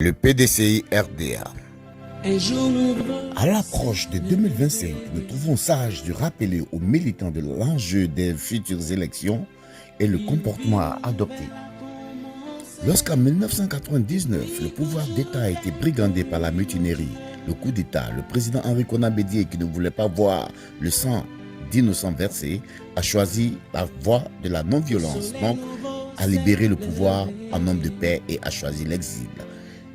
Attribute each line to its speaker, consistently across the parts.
Speaker 1: Le PDCI RDA. À l'approche de 2025, nous trouvons sage de rappeler aux militants de l'enjeu des futures élections et le comportement à adopter. Lorsqu'en 1999, le pouvoir d'État a été brigandé par la mutinerie, le coup d'État, le président Henri Konan Bédié, qui ne voulait pas voir le sang d'innocents versé, a choisi la voie de la non-violence, donc a libéré le pouvoir en homme de paix et a choisi l'exil.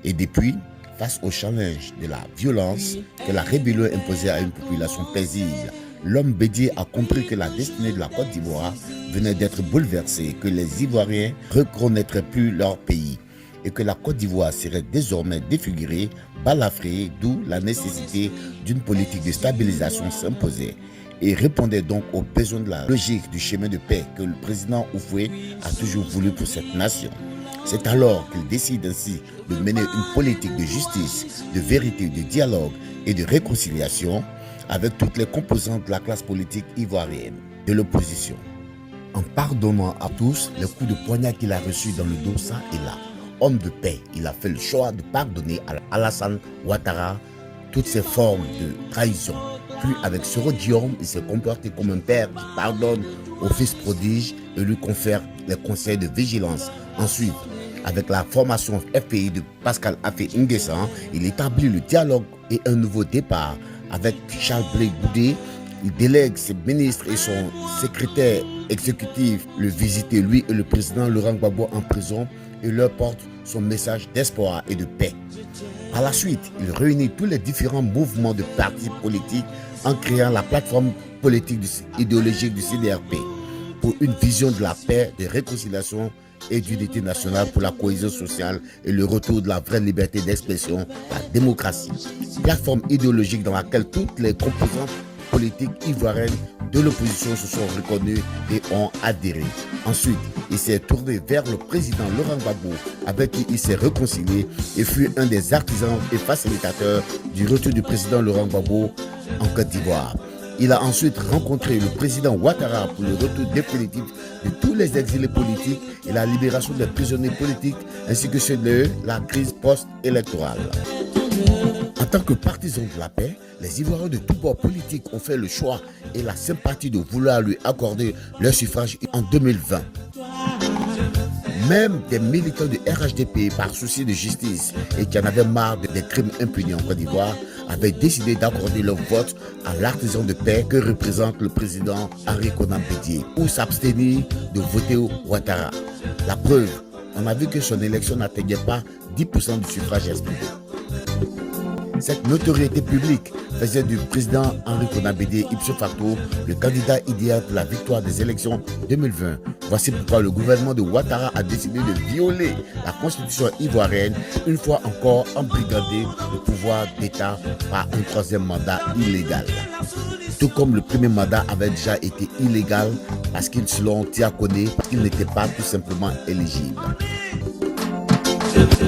Speaker 1: Et depuis, face au challenge de la violence que la rébellion imposait à une population paisible, l'homme Bédié a compris que la destinée de la Côte d'Ivoire venait d'être bouleversée, que les Ivoiriens ne reconnaîtraient plus leur pays et que la Côte d'Ivoire serait désormais défigurée, balafrée, d'où la nécessité d'une politique de stabilisation s'imposait et répondait donc aux besoins de la logique du chemin de paix que le président Houphouët a toujours voulu pour cette nation. C'est alors qu'il décide ainsi de mener une politique de justice, de vérité, de dialogue et de réconciliation avec toutes les composantes de la classe politique ivoirienne, de l'opposition. En pardonnant à tous les coups de poignard qu'il a reçus dans le dos, ça et là. Homme de paix, il a fait le choix de pardonner à Alassane Ouattara toutes ces formes de trahison. Puis avec Soro Guillaume, il s'est comporté comme un père qui pardonne au fils prodige et lui confère les conseils de vigilance. Ensuite, avec la formation FPI de Pascal Afé Nguessan, il établit le dialogue et un nouveau départ. Avec Charles Blé Goudé, il délègue ses ministres et son secrétaire exécutif le visiter, lui et le président Laurent Gbagbo en prison, et leur porte son message d'espoir et de paix. Par la suite, il réunit tous les différents mouvements de partis politiques en créant la plateforme politique idéologique du CDRP pour une vision de la paix, de réconciliation et d'unité nationale pour la cohésion sociale et le retour de la vraie liberté d'expression, la démocratie. Plateforme idéologique dans laquelle toutes les composantes politiques ivoiriennes de l'opposition se sont reconnues et ont adhéré. Ensuite, il s'est tourné vers le président Laurent Gbagbo, avec qui il s'est réconcilié et fut un des artisans et facilitateurs du retour du président Laurent Gbagbo en Côte d'Ivoire. Il a ensuite rencontré le président Ouattara pour le retour définitif de tous les exilés politiques et la libération des prisonniers politiques ainsi que ceux de la crise post-électorale. En tant que partisans de la paix, les Ivoiriens de tous bords politiques ont fait le choix et la sympathie de vouloir lui accorder leur suffrage en 2020. Même des militants de RHDP, par souci de justice et qui en avaient marre des crimes impunis en Côte d'Ivoire, avaient décidé d'accorder leur vote à l'artisan de paix que représente le président Henri Konan Bédié ou s'abstenir de voter Ouattara. La preuve, on a vu que son élection n'atteignait pas 10% du suffrage exprimé. Cette notoriété publique faisait du président Henri Konan Bédié ipso facto le candidat idéal pour la victoire des élections 2020. Voici pourquoi le gouvernement de Ouattara a décidé de violer la constitution ivoirienne, une fois encore embrigadé le pouvoir d'État par un troisième mandat illégal. Tout comme le premier mandat avait déjà été illégal parce qu'ils se l'ont diaconné, parce qu'il n'était pas tout simplement éligible.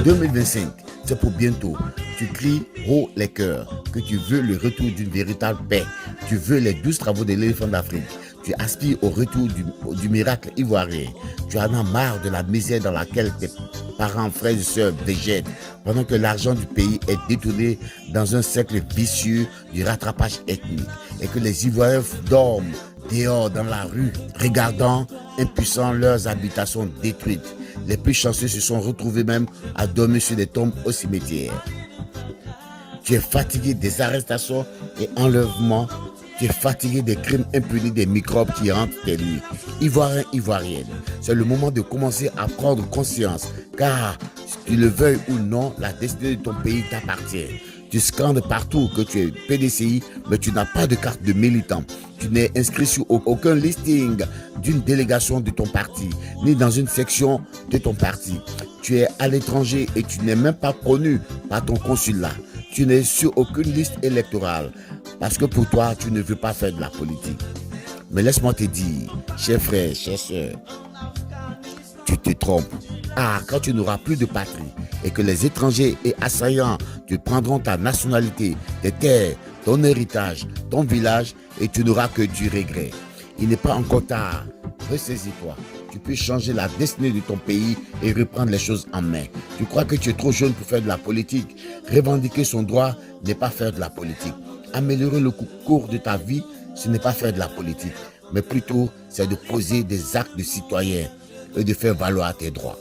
Speaker 1: 2025, c'est pour bientôt. Tu cries haut les cœurs que tu veux le retour d'une véritable paix. Tu veux les 12 travaux de l'éléphant d'Afrique. Tu aspires au retour du miracle ivoirien. Tu en as marre de la misère dans laquelle tes parents, frères et sœurs végètent pendant que l'argent du pays est détourné dans un cercle vicieux du rattrapage ethnique et que les Ivoiriens dorment dehors dans la rue, regardant impuissants leurs habitations détruites. Les plus chanceux se sont retrouvés même à dormir sur des tombes au cimetière. Tu es fatigué des arrestations et enlèvements. Tu es fatigué des crimes impunis, des microbes qui hantent tes nuits. Ivoiriens, Ivoiriennes, c'est le moment de commencer à prendre conscience, car, si tu le veuilles ou non, la destinée de ton pays t'appartient. Tu scandes partout que tu es PDCI, mais tu n'as pas de carte de militant. Tu n'es inscrit sur aucun listing d'une délégation de ton parti, ni dans une section de ton parti. Tu es à l'étranger et tu n'es même pas connu par ton consulat. Tu n'es sur aucune liste électorale parce que pour toi, tu ne veux pas faire de la politique. Mais laisse-moi te dire, chers frères, chères sœurs, tu te trompes. Ah, quand tu n'auras plus de patrie et que les étrangers et assaillants te prendront ta nationalité, tes terres, ton héritage, ton village et tu n'auras que du regret. Il n'est pas encore tard. Ressaisis-toi. tu peux changer la destinée de ton pays et reprendre les choses en main. Tu crois que tu es trop jeune pour faire de la politique. Revendiquer son droit n'est pas faire de la politique. Améliorer le cours de ta vie, ce n'est pas faire de la politique, mais plutôt c'est de poser des actes de citoyen et de faire valoir tes droits.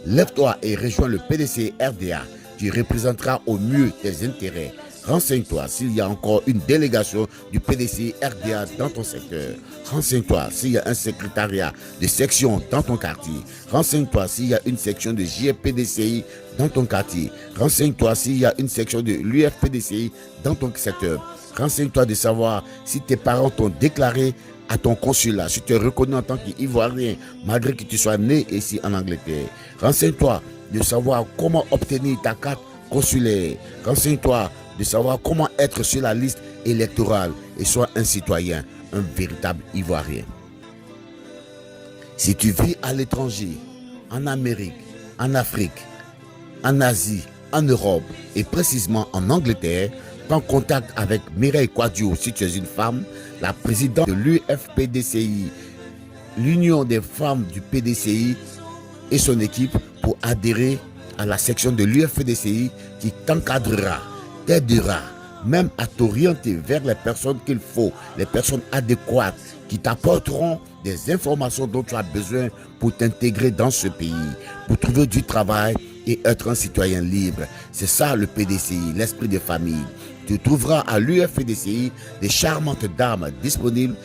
Speaker 1: Lève-toi et rejoins le PDCI RDA. Tu représenteras au mieux tes intérêts. Renseigne-toi s'il y a encore une délégation du PDCI RDA dans ton secteur. Renseigne-toi s'il y a un secrétariat de section dans ton quartier. Renseigne-toi s'il y a une section de JFPDCI dans ton quartier. Renseigne-toi s'il y a une section de l'UFPDCI dans ton secteur. Renseigne-toi de savoir si tes parents t'ont déclaré à ton consulat, si tu es reconnu en tant qu'Ivoirien, malgré que tu sois né ici en Angleterre. Renseigne-toi de savoir comment obtenir ta carte consulaire. Renseigne-toi de savoir comment être sur la liste électorale et sois un citoyen, un véritable Ivoirien. Si tu vis à l'étranger, en Amérique, en Afrique, en Asie, en Europe et précisément en Angleterre, prends contact avec Mireille Kouadio si tu es une femme, la présidente de l'UFPDCI, l'Union des femmes du PDCI et son équipe pour adhérer à la section de l'UFPDCI qui t'encadrera, t'aidera, même à t'orienter vers les personnes qu'il faut, les personnes adéquates qui t'apporteront des informations dont tu as besoin pour t'intégrer dans ce pays, pour trouver du travail et être un citoyen libre. C'est ça le PDCI, l'esprit de famille. Tu trouveras à l'UFPDCI des charmantes dames disponibles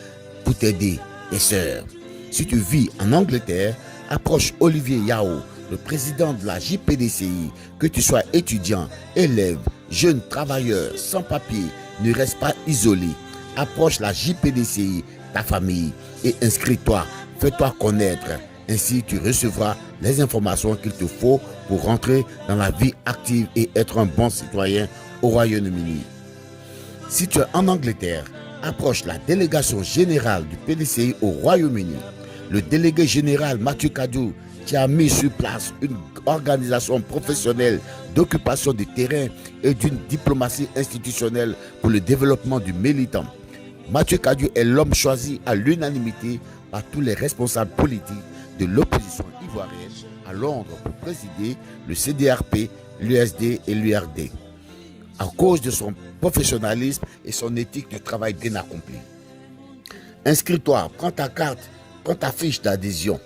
Speaker 1: pour t'aider, tes sœurs. Si tu vis en Angleterre, approche Olivier Yao, le président de la JPDCI. Que tu sois étudiant, élève, jeune travailleur, sans papier, ne reste pas isolé. Approche la JPDCI, ta famille, et inscris-toi, fais-toi connaître. Ainsi, tu recevras les informations qu'il te faut pour rentrer dans la vie active et être un bon citoyen au Royaume-Uni. Si tu es en Angleterre, approche la délégation générale du PDCI au Royaume-Uni. Le délégué général Mathieu Kadiou, qui a mis sur place une organisation professionnelle d'occupation du terrain et d'une diplomatie institutionnelle pour le développement du militant. Mathieu Kadiou est l'homme choisi à l'unanimité par tous les responsables politiques de l'opposition ivoirienne à Londres pour présider le CDRP, l'USD et l'URD, à cause de son professionnalisme et son éthique de travail bien accompli. Inscris-toi, prends ta carte, prends ta fiche d'adhésion,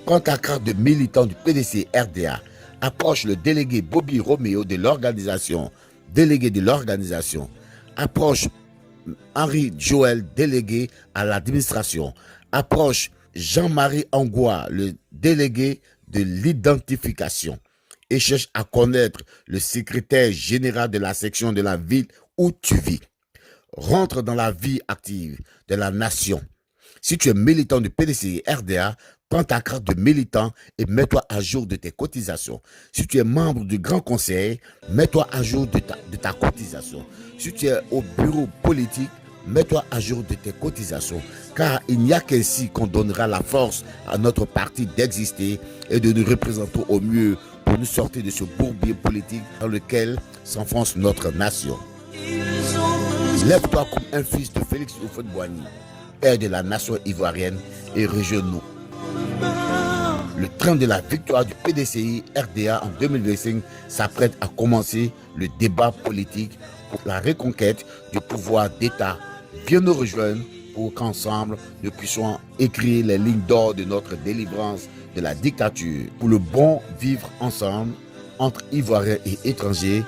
Speaker 1: prends ta carte de militant du PDC RDA, approche le délégué Bobby Roméo de l'organisation, approche Henri Joël, délégué à l'administration, approche Jean-Marie Angoua, le délégué de l'identification, et cherche à connaître le secrétaire général de la section de la ville où tu vis. Rentre dans la vie active de la nation. Si tu es militant du PDCI RDA, prends ta carte de militant et mets-toi à jour de tes cotisations. Si tu es membre du Grand Conseil, mets-toi à jour de ta cotisation. Si tu es au bureau politique, mets-toi à jour de tes cotisations, car il n'y a qu'ainsi qu'on donnera la force à notre parti d'exister et de nous représenter au mieux pour nous sortir de ce bourbier politique dans lequel s'enfonce notre nation. Lève-toi comme un fils de Félix Houphouët-Boigny, père de la nation ivoirienne, et rejoins-nous. Le train de la victoire du PDCI RDA en 2025 s'apprête à commencer le débat politique pour la reconquête du pouvoir d'État. Viens nous rejoindre pour qu'ensemble nous puissions écrire les lignes d'or de notre délivrance de la dictature pour le bon vivre ensemble entre Ivoiriens et étrangers,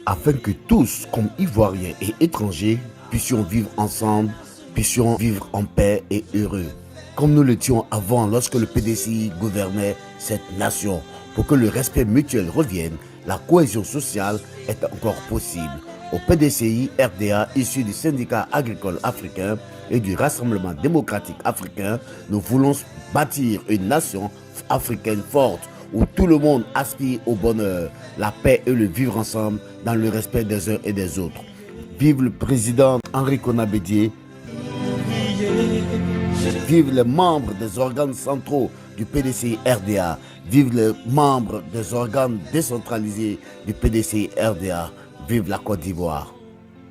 Speaker 1: afin que tous, comme Ivoiriens et étrangers, puissions vivre ensemble, puissions vivre en paix et heureux, comme nous l'étions avant lorsque le PDCI gouvernait cette nation. Pour que le respect mutuel revienne, la cohésion sociale est encore possible. Au PDCI RDA, issu du syndicat agricole africain et du Rassemblement démocratique africain, nous voulons bâtir une nation africaine forte où tout le monde aspire au bonheur, la paix et le vivre ensemble dans le respect des uns et des autres. Vive le président Henri Konan Bédié. Vive les membres des organes centraux du PDCI RDA. Vive les membres des organes décentralisés du PDCI RDA. Vive la Côte d'Ivoire.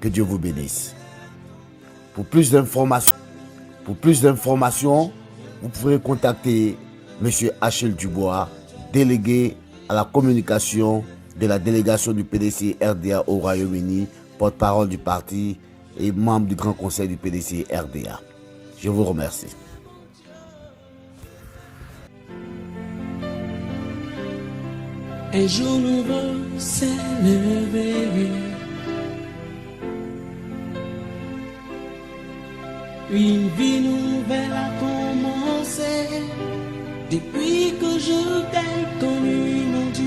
Speaker 1: Que Dieu vous bénisse. Pour plus d'informations, vous pouvez contacter M. Achille Dubois, délégué à la communication de la délégation du PDCI RDA au Royaume-Uni, porte-parole du parti et membre du Grand Conseil du PDCI RDA. Je vous remercie.
Speaker 2: Un jour nouveau s'est levé. Une vie nouvelle a commencé. Depuis que je t'ai connu, mon Dieu.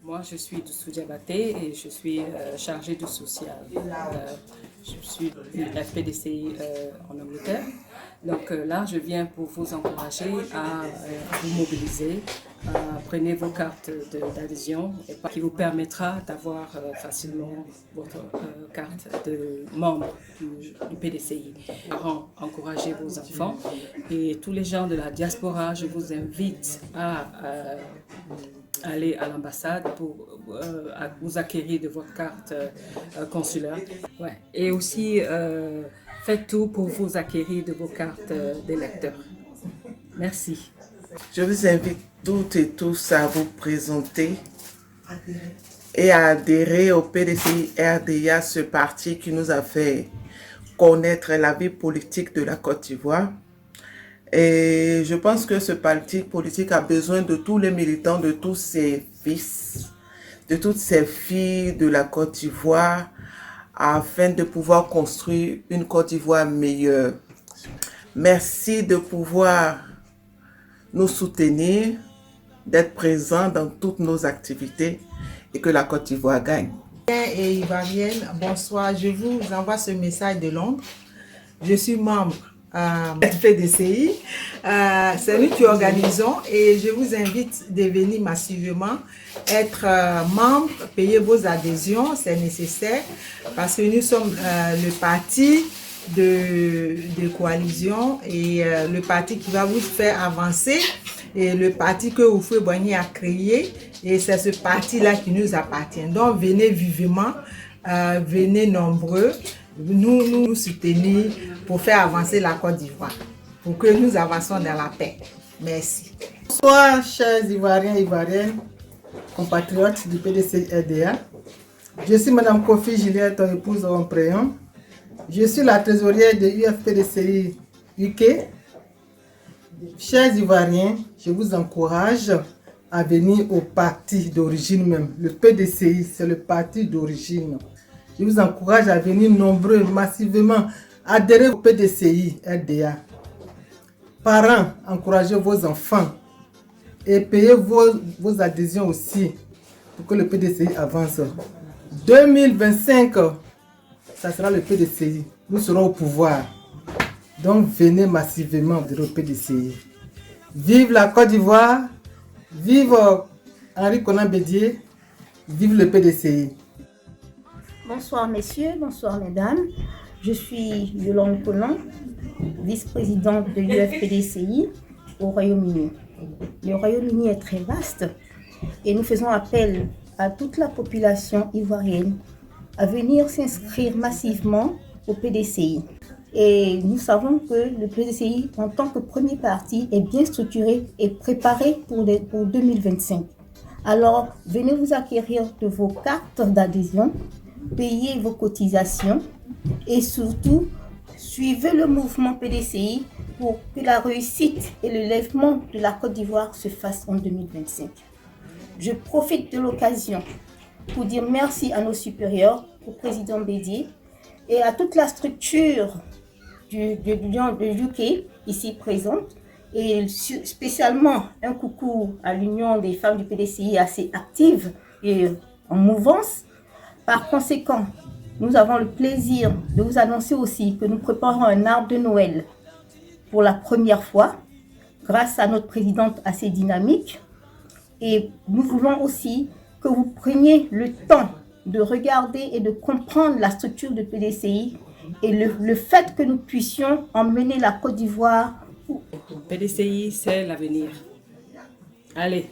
Speaker 3: Moi, je suis Doussou Diabaté et je suis chargée du social. Je suis du FPDCI en Angleterre. Donc là, je viens pour vous encourager à vous mobiliser. Prenez vos cartes d'adhésion qui vous permettra d'avoir facilement votre carte de membre du PDCI. Parents, encouragez vos enfants et tous les gens de la diaspora, je vous invite à aller à l'ambassade pour vous acquérir de votre carte consulaire. Ouais. Et aussi, faites tout pour vous acquérir de vos cartes d'électeurs. Merci.
Speaker 4: Je vous invite toutes et tous à vous présenter et à adhérer au PDCI RDA, ce parti qui nous a fait connaître la vie politique de la Côte d'Ivoire. Et je pense que ce parti politique a besoin de tous les militants, de tous ses fils, de toutes ses filles de la Côte d'Ivoire, afin de pouvoir construire une Côte d'Ivoire meilleure. Merci de pouvoir nous soutenir, d'être présents dans toutes nos activités et que la Côte d'Ivoire gagne.
Speaker 5: Et Ivoirienne, bonsoir, je vous envoie ce message de Londres. Je suis membre FPDCI, c'est nous qui organisons et je vous invite de venir massivement être membre, payer vos adhésions, c'est nécessaire parce que nous sommes le parti de coalition et le parti qui va vous faire avancer et le parti que Houphouët-Boigny a créé et c'est ce parti-là qui nous appartient. Donc venez vivement, venez nombreux, nous soutenir pour faire avancer la Côte d'Ivoire, pour que nous avancions dans la paix. Merci.
Speaker 6: Bonsoir chers Ivoiriens et Ivoiriennes, compatriotes du PDCI RDA. Je suis Madame Kofi Juliette, ton épouse en prénom. Je suis la trésorière de UFPDCI UK. Chers Ivoiriens, je vous encourage à venir au parti d'origine même. Le PDCI, c'est le parti d'origine. Je vous encourage à venir nombreux, massivement, adhérer au PDCI RDA. Parents, encouragez vos enfants et payez vos adhésions aussi pour que le PDCI avance. 2025, ça sera le PDCI. Nous serons au pouvoir. Donc venez massivement adhérer au PDCI. Vive la Côte d'Ivoire, vive Henri Konan Bédié, vive le PDCI.
Speaker 7: Bonsoir messieurs, bonsoir mesdames. Je suis Yolande Konan, vice-présidente de l'UFPDCI au Royaume-Uni. Le Royaume-Uni est très vaste et nous faisons appel à toute la population ivoirienne à venir s'inscrire massivement au PDCI. Et nous savons que le PDCI, en tant que premier parti, est bien structuré et préparé pour 2025. Alors, venez vous acquérir de vos cartes d'adhésion, payez vos cotisations et surtout, suivez le mouvement PDCI pour que la réussite et le lèvement de la Côte d'Ivoire se fassent en 2025. Je profite de l'occasion pour dire merci à nos supérieurs, au président Bédié et à toute la structure de UK ici présente et spécialement un coucou à l'Union des femmes du PDCI assez active et en mouvance. Par conséquent, nous avons le plaisir de vous annoncer aussi que nous préparons un arbre de Noël pour la première fois grâce à notre présidente assez dynamique et nous voulons aussi que vous preniez le temps de regarder et de comprendre la structure de PDCI et le fait que nous puissions emmener la Côte d'Ivoire.
Speaker 3: PDCI, c'est l'avenir. Allez.